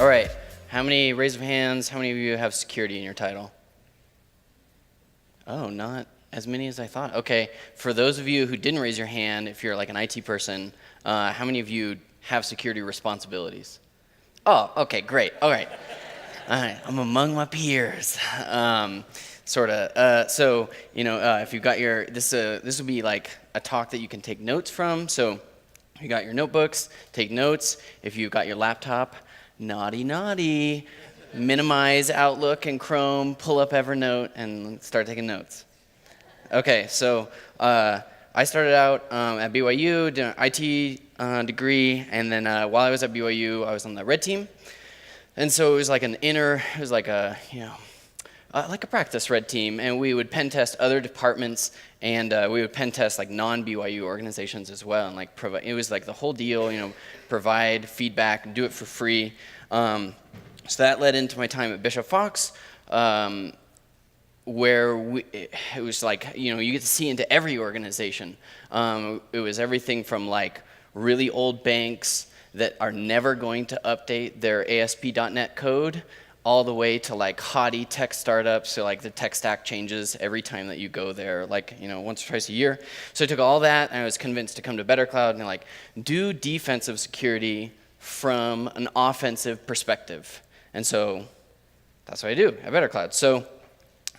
All right. Raise of hands, how many of you have security in your title? Oh, not as many as I thought. Okay. For those of you who didn't raise your hand, if you're like an IT person, how many of you have security responsibilities? Oh, okay, great. All right. All right, I'm among my peers. Sort of. So, if you've got this will be like a talk that you can take notes from. So, if you got your notebooks, take notes. If you've got your laptop, naughty, minimize Outlook and Chrome, pull up Evernote, and start taking notes. Okay, so I started out at BYU, did an IT degree, and then while I was at BYU, I was on the red team. And so it was like like a practice red team, and we would pen test other departments, and we would pen test like non-BYU organizations as well, and like provide. It was like the whole deal, provide feedback, do it for free. So that led into my time at Bishop Fox, where it was like you get to see into every organization. It was everything from like really old banks that are never going to update their ASP.NET code, all the way to like haughty tech startups. So like the tech stack changes every time that you go there, like once or twice a year. So I took all that and I was convinced to come to Better Cloud and like do defensive security from an offensive perspective. And so that's what I do at Better Cloud. So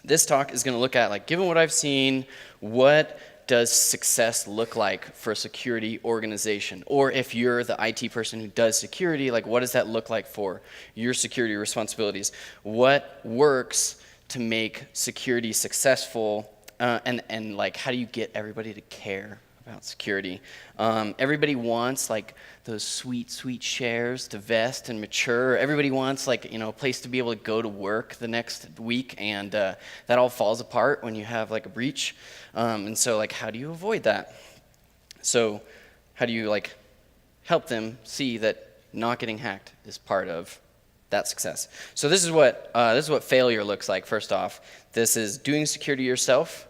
this talk is going to look at, like, given what I've seen, what does success look like for a security organization? Or if you're the IT person who does security, like, what does that look like for your security responsibilities? What works to make security successful? And like, how do you get everybody to care about security? Everybody wants like those sweet shares to vest and mature. Everybody wants like a place to be able to go to work the next week, and that all falls apart when you have like a breach. And so like, how do you avoid that? So how do you like help them see that not getting hacked is part of that success? So this is what failure looks like. First off, this is doing security yourself.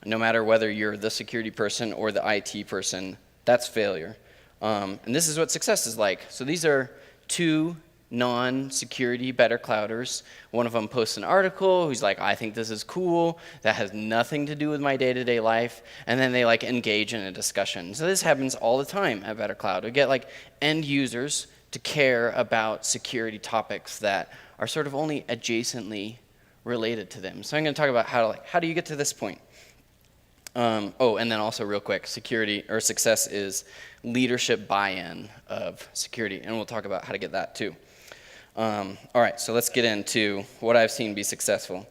No matter whether you're the security person or the IT person, that's failure. And this is what success is like. So these are two non-security Better Clouders. One of them posts an article who's like, I think this is cool. That has nothing to do with my day-to-day life. And then they like engage in a discussion. So this happens all the time at Better Cloud. We get like end users to care about security topics that are sort of only adjacently related to them. So I'm going to talk about how do you get to this point? And then also real quick, security or success is leadership buy-in of security, and we'll talk about how to get that too. All right, so let's get into what I've seen be successful.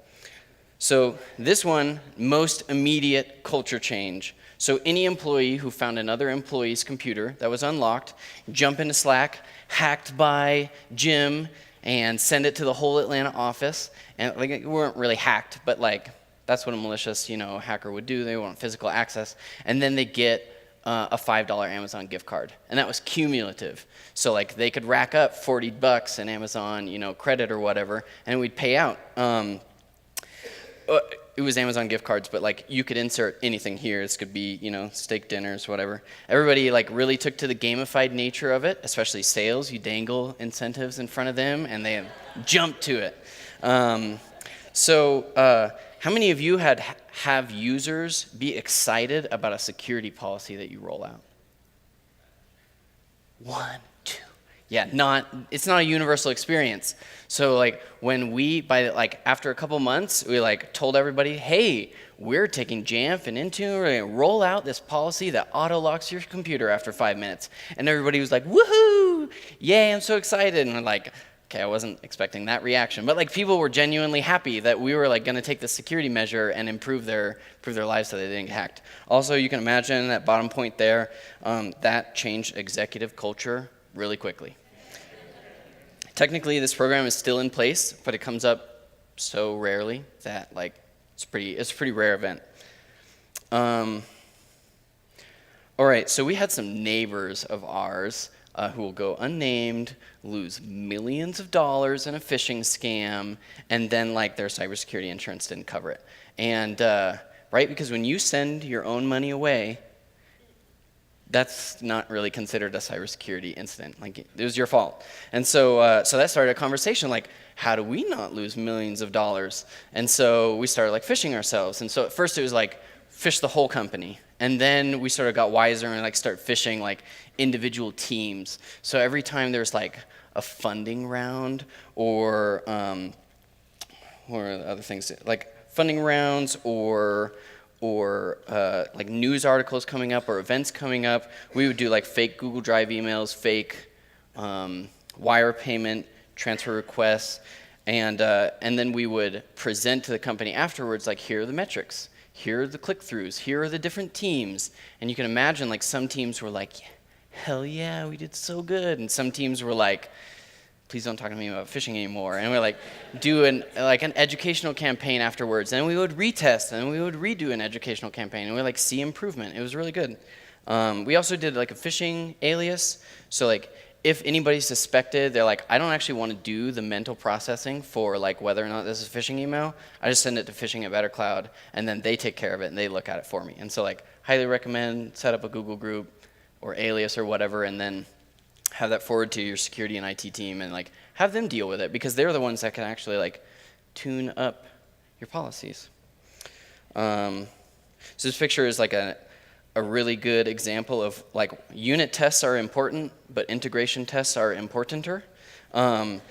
So this one, most immediate culture change. So any employee who found another employee's computer that was unlocked, jump into Slack, hacked by Jim, and send it to the whole Atlanta office. And like, it weren't really hacked, but like, that's what a malicious, hacker would do. They want physical access. And then they get a $5 Amazon gift card. And that was cumulative. So like they could rack up $40 in Amazon, credit or whatever, and we'd pay out. It was Amazon gift cards, but like you could insert anything here. This could be, steak dinners, whatever. Everybody like really took to the gamified nature of it, especially sales. You dangle incentives in front of them and they jump to it. How many of you have users be excited about a security policy that you roll out? 1, 2. Yeah, it's not a universal experience. So like when after a couple months, we like told everybody, hey, we're taking Jamf and Intune, we're gonna roll out this policy that auto locks your computer after 5 minutes. And everybody was like, woohoo, yay, I'm so excited. And we're like, okay, I wasn't expecting that reaction, but like people were genuinely happy that we were like going to take the security measure and improve their lives so they didn't get hacked. Also, you can imagine that bottom point there, that changed executive culture really quickly. Technically, this program is still in place, but it comes up so rarely that like it's a pretty rare event. All right, so we had some neighbors of ours who will go unnamed, lose millions of dollars in a phishing scam, and then like their cybersecurity insurance didn't cover it. And right, because when you send your own money away, that's not really considered a cybersecurity incident. Like, it was your fault. And so, so that started a conversation, like, how do we not lose millions of dollars? And so we started like phishing ourselves. And so at first it was like, fish the whole company. And then we sort of got wiser and like start phishing like individual teams. So every time there's like a funding round or what are the other things? Like funding rounds or like news articles coming up or events coming up, we would do like fake Google Drive emails, fake wire payment, transfer requests, and then we would present to the company afterwards, like, here are the metrics, here are the click-throughs, here are the different teams. And you can imagine, like, some teams were like, hell yeah, we did so good. And some teams were like, please don't talk to me about phishing anymore. And we like do an educational campaign afterwards. And we would retest, and we would redo an educational campaign, and we like see improvement. It was really good. We also did like a phishing alias. So like if anybody's suspected, they're like, I don't actually want to do the mental processing for like whether or not this is a phishing email. I just send it to phishing at BetterCloud, and then they take care of it and they look at it for me. And so like highly recommend set up a Google group or alias or whatever, and then have that forward to your security and IT team and like have them deal with it, because they're the ones that can actually like tune up your policies. So this picture is like a really good example of like unit tests are important, but integration tests are importanter. And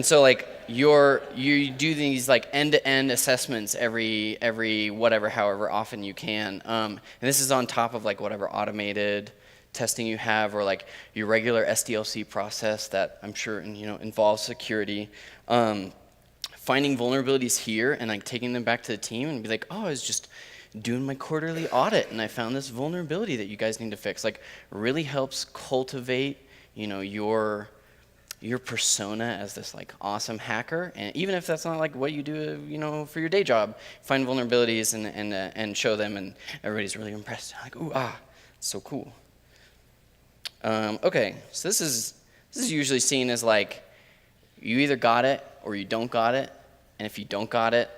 so like you do these like end-to-end assessments every whatever, however often you can. And this is on top of like whatever automated testing you have, or like your regular SDLC process that I'm sure involves security. Finding vulnerabilities here and like taking them back to the team and be like, oh, I was just doing my quarterly audit and I found this vulnerability that you guys need to fix. Like, really helps cultivate your persona as this like awesome hacker. And even if that's not like what you do for your day job, find vulnerabilities and show them, and everybody's really impressed. Like, ooh, it's so cool. Okay, so this is usually seen as like you either got it or you don't got it, and if you don't got it,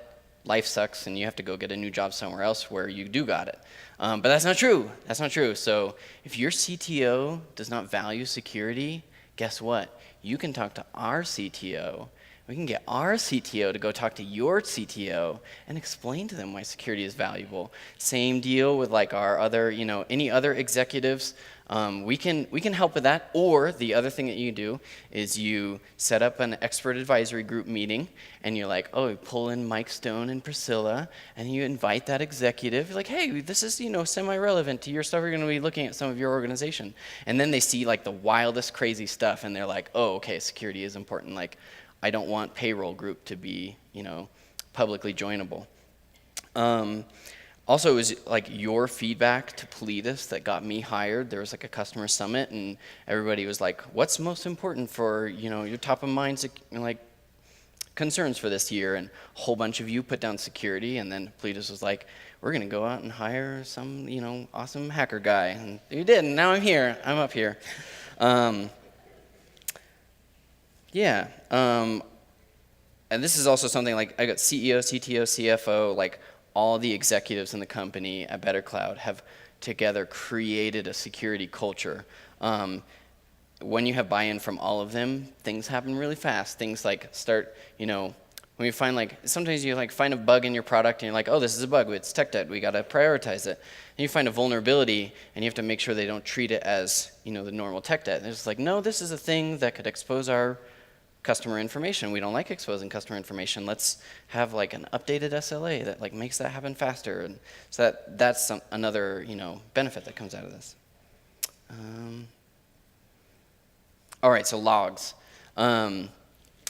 life sucks and you have to go get a new job somewhere else where you do got it. But that's not true. That's not true. So if your CTO does not value security, guess what? You can talk to our CTO. We can get our CTO to go talk to your CTO and explain to them why security is valuable. Same deal with like our other, any other executives. We can help with that. Or the other thing that you do is you set up an expert advisory group meeting, and you're like, oh, you pull in Mike Stone and Priscilla, and you invite that executive. You're like, hey, this is semi-relevant to your stuff. You're going to be looking at some of your organization, and then they see like the wildest, crazy stuff, and they're like, oh, okay, security is important. Like, I don't want payroll group to be publicly joinable. Also, it was like your feedback to Politis that got me hired. There was like a customer summit, and everybody was like, what's most important for your top of mind like concerns for this year? And a whole bunch of you put down security, and then Politis was like, we're going to go out and hire some awesome hacker guy. And you did, and now I'm here. I'm up here. Yeah. And this is also something like I got CEO, CTO, CFO, like all the executives in the company at BetterCloud have together created a security culture. When you have buy-in from all of them, things happen really fast. Things like start, when you find like, sometimes you like find a bug in your product and you're like, oh, this is a bug, it's tech debt, we gotta prioritize it. And you find a vulnerability and you have to make sure they don't treat it as, the normal tech debt. And it's like, no, this is a thing that could expose our customer information. We don't like exposing customer information. Let's have like an updated SLA that like makes that happen faster. And so that's another benefit that comes out of this. All right, so logs.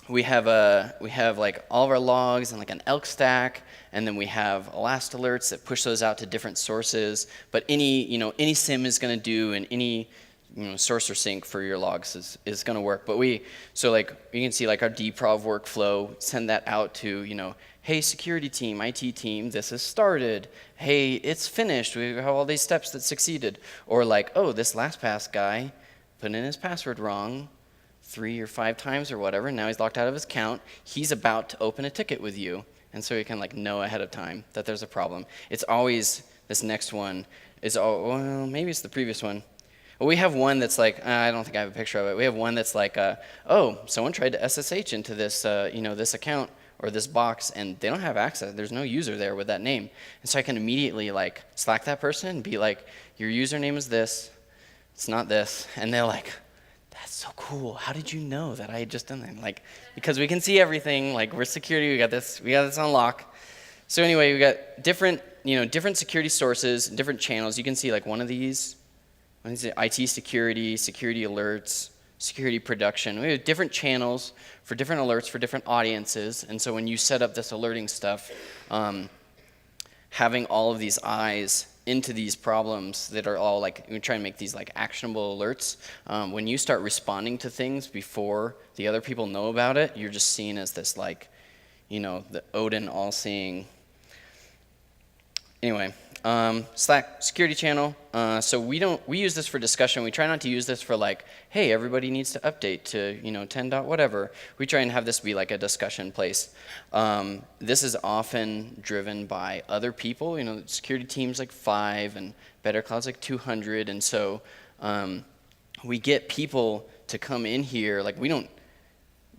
We have like all of our logs and like an elk stack, and then we have Elast alerts that push those out to different sources. But any SIM is going to do, and any source or sync for your logs is going to work. But so like you can see like our dprov workflow, send that out to, hey, security team, IT team, this has started. Hey, it's finished. We have all these steps that succeeded. Or like, oh, this LastPass guy put in his password wrong 3 or 5 times or whatever. Now he's locked out of his account. He's about to open a ticket with you. And so you can like know ahead of time that there's a problem. It's always, this next one is, well, maybe it's the previous one. Well, we have one that's like, I don't think I have a picture of it. We have one that's like, oh, someone tried to SSH into this, this account or this box, and they don't have access. There's no user there with that name. And so I can immediately like Slack that person and be like, your username is this, it's not this. And they're like, that's so cool. How did you know that I had just done that? Like, because we can see everything. Like, we're security. We got this on lock. So anyway, we got different security sources, different channels. You can see like one of these IT security, security alerts, security production. We have different channels for different alerts for different audiences. And so when you set up this alerting stuff, having all of these eyes into these problems that are all like, we try and make these like actionable alerts. When you start responding to things before the other people know about it, you're just seen as this like, the Odin all-seeing. Anyway, Slack security channel. So we use this for discussion. We try not to use this for like, hey, everybody needs to update to 10 dot whatever. We try and have this be like a discussion place. This is often driven by other people. Security teams like 5 and Better Cloud's like 200, and so we get people to come in here. Like, we don't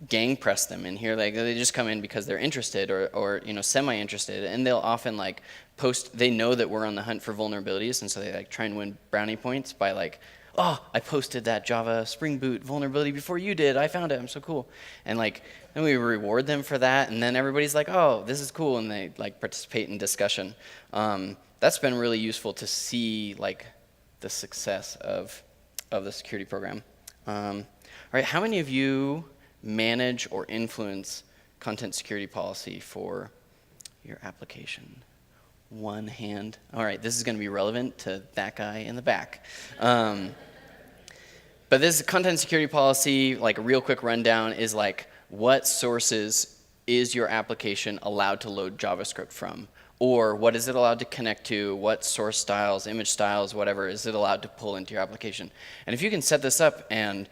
gang press them in here. Like, they just come in because they're interested or semi-interested, and they'll often like post. They know that we're on the hunt for vulnerabilities, and so they like try and win brownie points by like, oh, I posted that Java Spring Boot vulnerability before you did. I found it. I'm so cool. And like, then we reward them for that, and then everybody's like, oh, this is cool, and they like participate in discussion. That's been really useful to see like the success of the security program. All right, how many of you manage or influence content security policy for your application? One hand. All right, this is going to be relevant to that guy in the back. But this content security policy, like a real quick rundown, is like, what sources is your application allowed to load JavaScript from? Or what is it allowed to connect to? What source styles, image styles, whatever, is it allowed to pull into your application? And if you can set this up and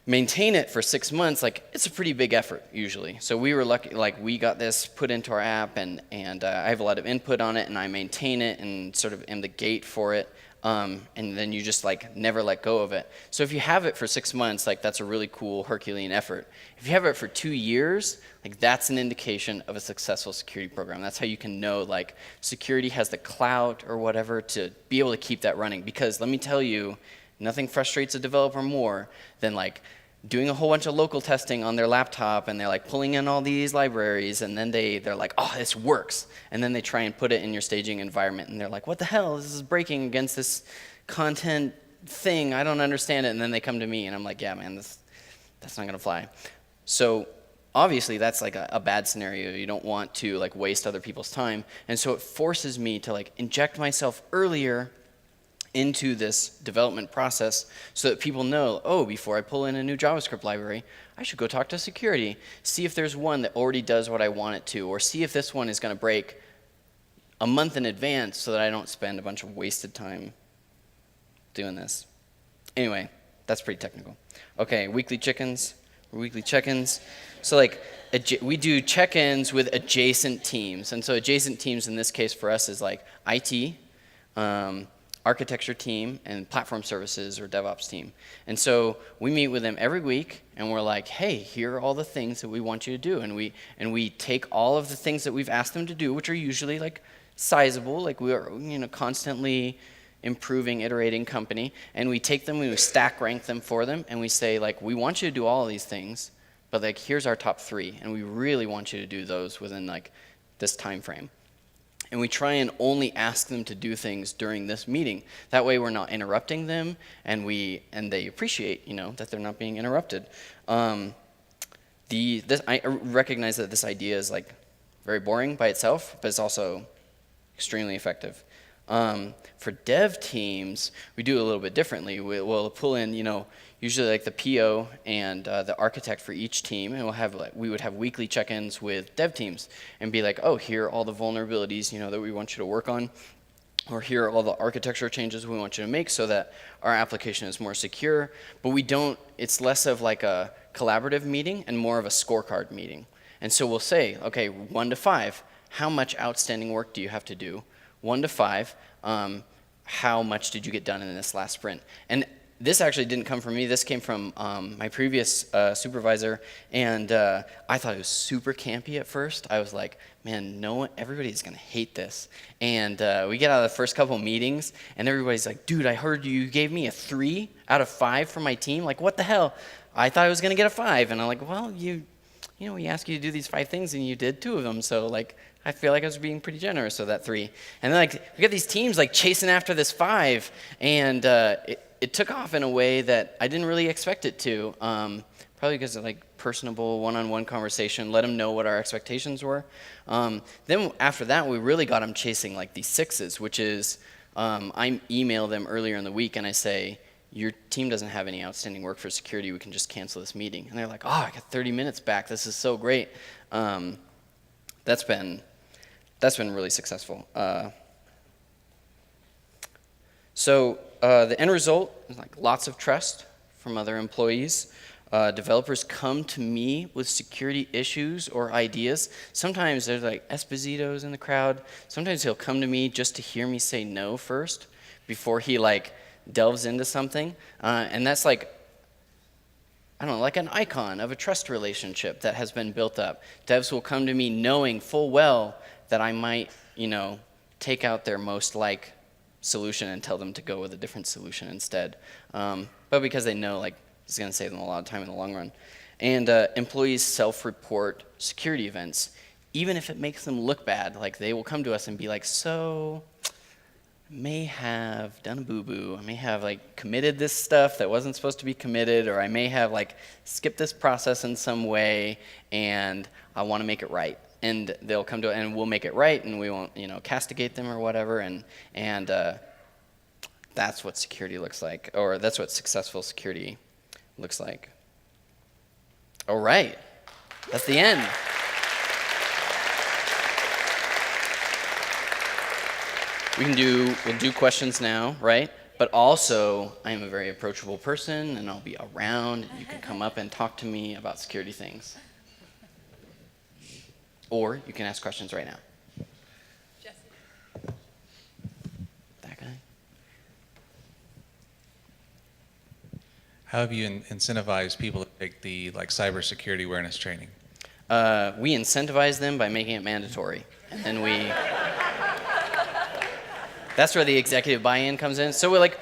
maintain it for 6 months, like, it's a pretty big effort usually. So we were lucky, like, we got this put into our app, and I have a lot of input on it, and I maintain it and sort of am the gate for it. And then you just like never let go of it. So if you have it for 6 months, like, that's a really cool Herculean effort. If you have it for 2 years, like, that's an indication of a successful security program. That's how you can know like security has the clout or whatever to be able to keep that running. Because let me tell you, nothing frustrates a developer more than like doing a whole bunch of local testing on their laptop, and they're like pulling in all these libraries, and then they're like, oh, this works. And then they try and put it in your staging environment, and they're like, what the hell? This is breaking against this content thing. I don't understand it. And then they come to me, and I'm like, yeah, man, that's not going to fly. So obviously that's like a bad scenario. You don't want to like waste other people's time. And so it forces me to like inject myself earlier into this development process so that people know, oh, before I pull in a new JavaScript library, I should go talk to security, see if there's one that already does what I want it to, or see if this one is going to break a month in advance so that I don't spend a bunch of wasted time doing this. Anyway, that's pretty technical. Okay, weekly check-ins. So like, we do check-ins with adjacent teams. And so adjacent teams in this case for us is like IT, architecture team, and platform services or DevOps team. And so we meet with them every week, and we're like, hey, here are all the things that we want you to do. And we take all of the things that we've asked them to do, which are usually like sizable, like we are constantly improving, iterating company, and we take them, we stack rank them for them, and we say like, we want you to do all of these things, but like, here's our top 3, and we really want you to do those within like this time frame. And we try and only ask them to do things during this meeting. That way we're not interrupting them, and they appreciate, that they're not being interrupted. I recognize that this idea is like very boring by itself, but it's also extremely effective. For dev teams, we do it a little bit differently. We'll pull in, usually like the PO and the architect for each team, and we would have weekly check-ins with dev teams and be like, oh, here are all the vulnerabilities, that we want you to work on, or here are all the architecture changes we want you to make so that our application is more secure. But it's less of like a collaborative meeting and more of a scorecard meeting. And so we'll say, okay, 1 to 5, how much outstanding work do you have to do? 1 to 5, how much did you get done in this last sprint? And this actually didn't come from me. This came from my previous supervisor, and I thought it was super campy at first. I was like, man, everybody's gonna hate this. And we get out of the first couple meetings, and everybody's like, dude, I heard you gave me a 3 out of 5 for my team. Like, what the hell? I thought I was gonna get a 5, and I'm like, well, we asked you to do these 5 things, and you did 2 of them. So like, I feel like I was being pretty generous with that 3. And then like we got these teams like chasing after this 5, and it took off in a way that I didn't really expect it to. Probably because of like personable one-on-one conversation, let them know what our expectations were. Then after that, we really got them chasing like these 6s, which is I email them earlier in the week and I say, your team doesn't have any outstanding work for security, we can just cancel this meeting. And they're like, oh, I got 30 minutes back, this is so great. That's been really successful. So the end result is like lots of trust from other employees. Developers come to me with security issues or ideas. Sometimes there's like Esposito's in the crowd. Sometimes he'll come to me just to hear me say no first before he like delves into something. And that's like, I don't know, like an icon of a trust relationship that has been built up. Devs will come to me knowing full well that I might, take out their most like solution and tell them to go with a different solution instead. But because they know like it's going to save them a lot of time in the long run. And employees self-report security events, even if it makes them look bad. Like they will come to us and be like, so I may have done a boo-boo. I may have like committed this stuff that wasn't supposed to be committed, or I may have like skipped this process in some way, and I want to make it right. And they'll come to it, and we'll make it right, and we won't, castigate them or whatever. And that's what security looks like, or that's what successful security looks like. All right, that's the end. We'll do questions now, right? But also, I am a very approachable person, and I'll be around. You can come up and talk to me about security things. Or you can ask questions right now. Jesse. That guy? How have you incentivized people to take the cybersecurity awareness training? We incentivize them by making it mandatory. And then that's where the executive buy-in comes in. So we're like,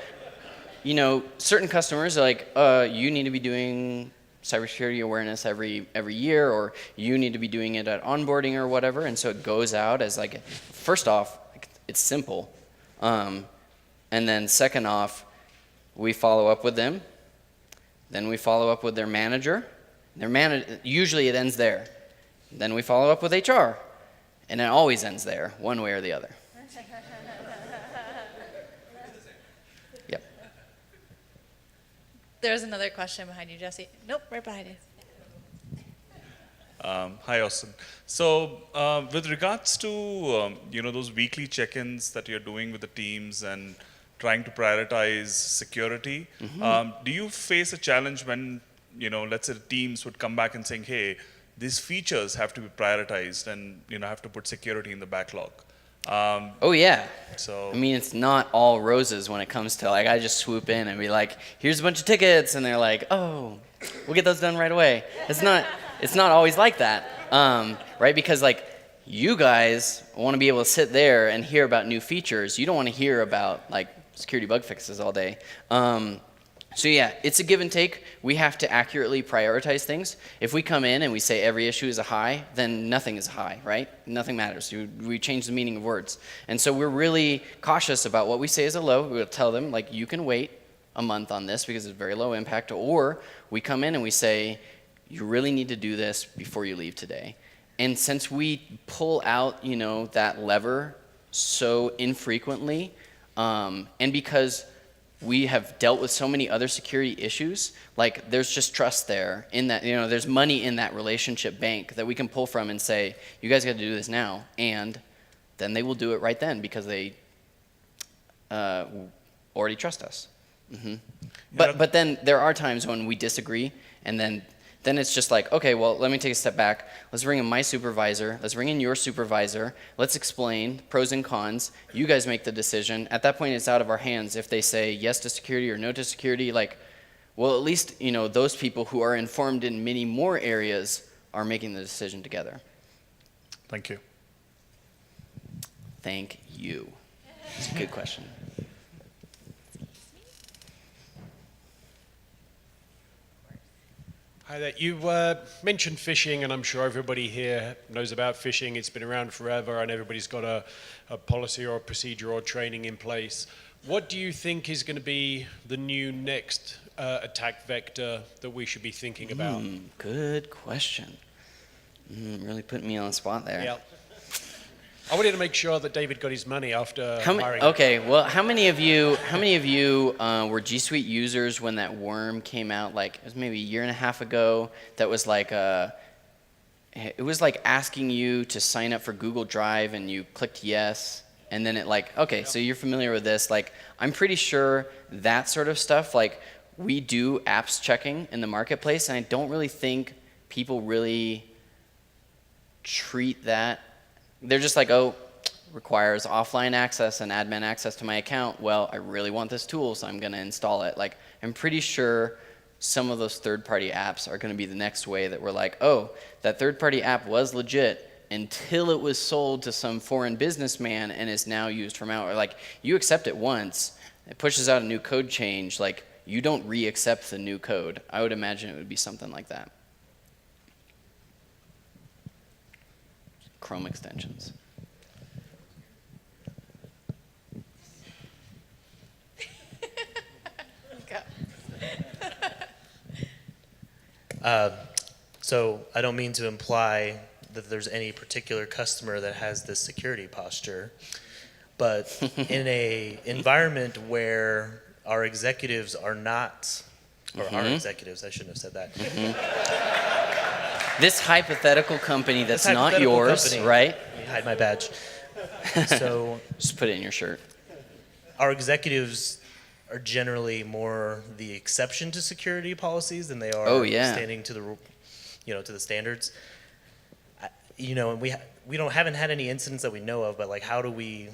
certain customers are like, you need to be doing cybersecurity awareness every year, or you need to be doing it at onboarding or whatever. And so it goes out as like, first off, it's simple. And then second off, we follow up with them. Then we follow up with their manager. Usually it ends there. Then we follow up with HR. And it always ends there, one way or the other. Yep. There's another question behind you, Jesse. Nope, right behind you. Hi, Austin. So with regards to those weekly check-ins that you're doing with the teams and trying to prioritize security, do you face a challenge when let's say the teams would come back and saying, hey, these features have to be prioritized and have to put security in the backlog? Oh yeah. So I mean, it's not all roses when it comes to like I just swoop in and be like, here's a bunch of tickets, and they're like, oh, we'll get those done right away. It's not always like that, right? Because like you guys want to be able to sit there and hear about new features. You don't want to hear about like security bug fixes all day. So yeah, it's a give and take. We have to accurately prioritize things. If we come in and we say every issue is a high, then nothing is a high, right? Nothing matters. We change the meaning of words. And so we're really cautious about what we say is a low. We'll tell them, like, you can wait a month on this because it's very low impact. Or we come in and we say, you really need to do this before you leave today. And since we pull out, that lever so infrequently, and because we have dealt with so many other security issues, like there's just trust there in that, there's money in that relationship bank that we can pull from and say, you guys got to do this now. And then they will do it right then because they already trust us. Mm-hmm. But then there are times when we disagree, and then Then it's just like, okay, well, let me take a step back. Let's bring in my supervisor. Let's bring in your supervisor. Let's explain pros and cons. You guys make the decision. At that point, it's out of our hands. If they say yes to security or no to security, like, well, at least, those people who are informed in many more areas are making the decision together. Thank you. Thank you. It's a good question. Hi there. You mentioned phishing, and I'm sure everybody here knows about phishing. It's been around forever, and everybody's got a policy or a procedure or training in place. What do you think is going to be the new next attack vector that we should be thinking about? Good question. Really putting me on the spot there. Yeah. I wanted to make sure that David got his money after hiring. Okay, well, how many of you were G Suite users when that worm came out? Like, it was maybe a year and a half ago. That was like it was like asking you to sign up for Google Drive, and you clicked yes, and then it like, okay, so you're familiar with this. Like, I'm pretty sure that sort of stuff. Like, we do apps checking in the marketplace, and I don't really think people really treat that. They're just like, oh, requires offline access and admin access to my account. Well, I really want this tool, so I'm going to install it. Like, I'm pretty sure some of those third-party apps are going to be the next way that we're like, oh, that third-party app was legit until it was sold to some foreign businessman and is now used for malware. Like, you accept it once, it pushes out a new code change. Like, you don't re-accept the new code. I would imagine it would be something like that. Chrome extensions. So I don't mean to imply that there's any particular customer that has this security posture, but in a environment where our executives are not, or our executives, I shouldn't have said that. This hypothetical company that's This not hypothetical yours, company. right? Let me hide my badge. So Just put it in your shirt. our executives are generally more the exception to security policies than they are standing to the, to the standards. And we haven't had any incidents that we know of, but like, how do we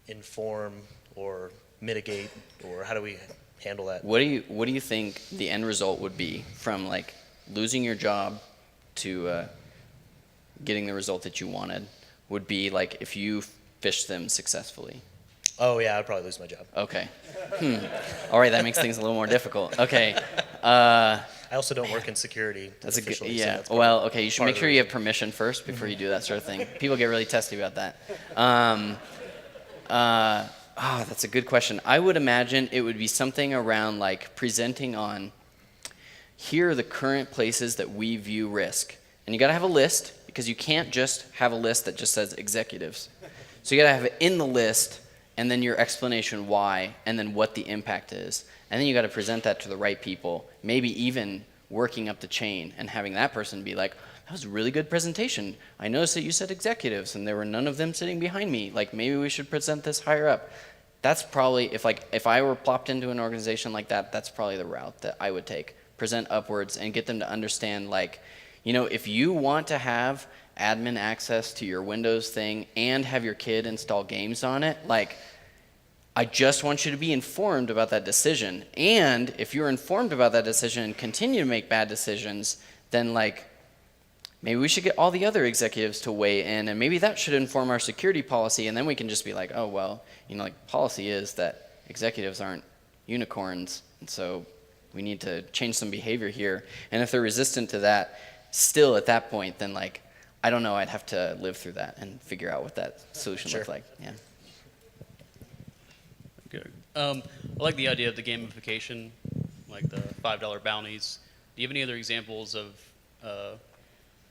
inform or mitigate, or how do we handle that? What do you think the end result would be from like losing your job to getting the result that you wanted? Would be like if you fished them successfully. Oh yeah, I'd probably lose my job. Okay. All right, that makes things a little more difficult. Okay. I also don't work in security. That's a good. officially, so Yeah. that's Well, okay. You should part make of sure the you have permission first before you do that sort of thing. People get really testy about that. That's a good question. I would imagine it would be something around like presenting on, here are the current places that we view risk. And you got to have a list, because you can't just have a list that just says executives. So you got to have it in the list, and then your explanation why, and then what the impact is. And then you got to present that to the right people, maybe even working up the chain and having that person be like, that was a really good presentation. I noticed that you said executives, and there were none of them sitting behind me. Like, maybe we should present this higher up. That's probably, if I were plopped into an organization like that, that's probably the route that I would take. Present upwards and get them to understand, like, if you want to have admin access to your Windows thing and have your kid install games on it, like, I just want you to be informed about that decision. And if you're informed about that decision and continue to make bad decisions, then like, maybe we should get all the other executives to weigh in, and maybe that should inform our security policy, and then we can just be like, oh, well, like, policy is that executives aren't unicorns, and so we need to change some behavior here. And if they're resistant to that, still at that point, then like, I don't know, I'd have to live through that and figure out what that solution looks like. Yeah. Good. I like the idea of the gamification, like the $5 bounties. Do you have any other examples of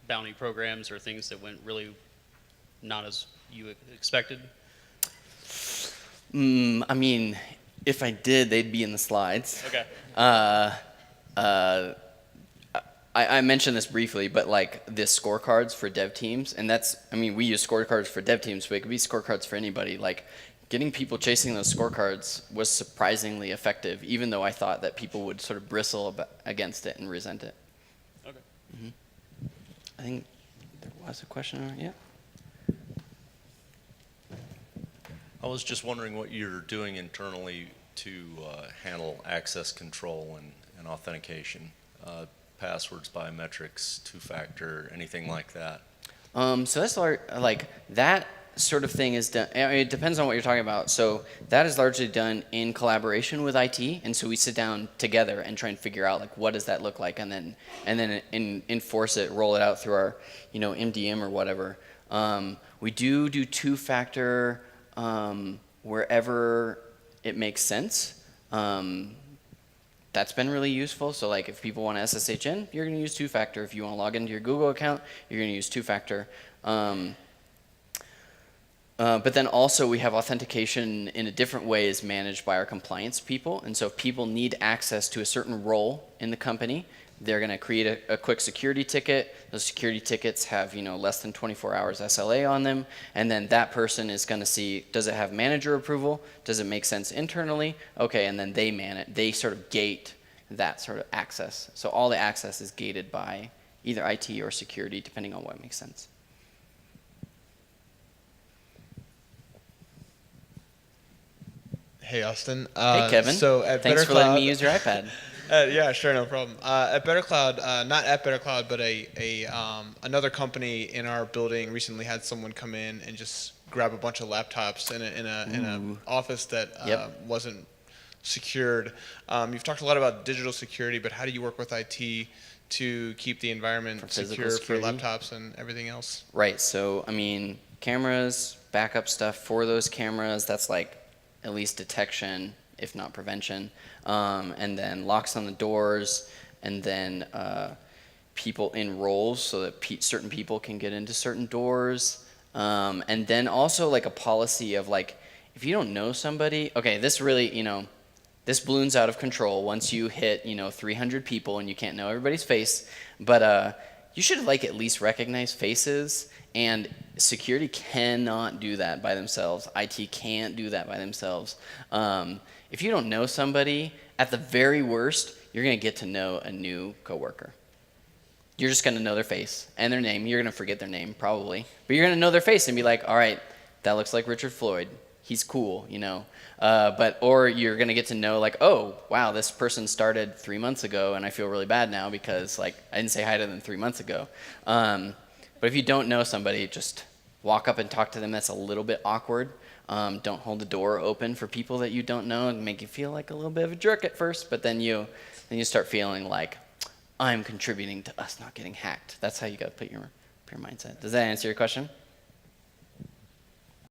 bounty programs or things that went really not as you expected? I mean, if I did, they'd be in the slides. Okay. I mentioned this briefly, but like the scorecards for dev teams, and we use scorecards for dev teams, but it could be scorecards for anybody. Like, getting people chasing those scorecards was surprisingly effective, even though I thought that people would sort of bristle against it and resent it. Okay. I think there was a question. Yeah. I was just wondering what you're doing internally to handle access control and authentication, passwords, biometrics, two-factor, anything like that. So that's like that sort of thing is done. I mean, it depends on what you're talking about. So that is largely done in collaboration with IT, and so we sit down together and try and figure out like what does that look like, and then enforce it, roll it out through our MDM or whatever. We do two-factor wherever it makes sense. That's been really useful. So like if people want to SSH in, you're going to use two-factor. If you want to log into your Google account, you're going to use two-factor. But then also we have authentication in a different way is managed by our compliance people. And so if people need access to a certain role in the company, they're going to create a quick security ticket. Those security tickets have less than 24 hours SLA on them. And then that person is going to see, does it have manager approval? Does it make sense internally? Okay, and then they sort of gate that sort of access. So all the access is gated by either IT or security, depending on what makes sense. Hey, Austin. Hey, Kevin. So at Thanks Better for letting Cloud- me use your iPad. Yeah, sure, no problem. At Better Cloud, not at Better Cloud, but another company in our building recently had someone come in and just grab a bunch of laptops in a office that wasn't secured. You've talked a lot about digital security, but how do you work with IT to keep the environment secure for laptops and everything else? Right. So I mean, cameras, backup stuff for those cameras. That's like at least detection, if not prevention, and then locks on the doors, and then people in roles so that certain people can get into certain doors, and then also like a policy of like, if you don't know somebody, okay, this really, this balloons out of control once you hit, 300 people and you can't know everybody's face, but you should like at least recognize faces. And security cannot do that by themselves. IT can't do that by themselves. If you don't know somebody, at the very worst, you're going to get to know a new coworker. You're just going to know their face and their name. You're going to forget their name probably, but you're going to know their face and be like, all right, that looks like Richard Floyd. He's cool, or you're going to get to know like, oh, wow, this person started 3 months ago and I feel really bad now because like I didn't say hi to them 3 months ago. But if you don't know somebody, just walk up and talk to them. That's a little bit awkward. Don't hold the door open for people that you don't know and make you feel like a little bit of a jerk at first, but then you start feeling like I'm contributing to us not getting hacked. That's how you got to put your mindset. Does that answer your question?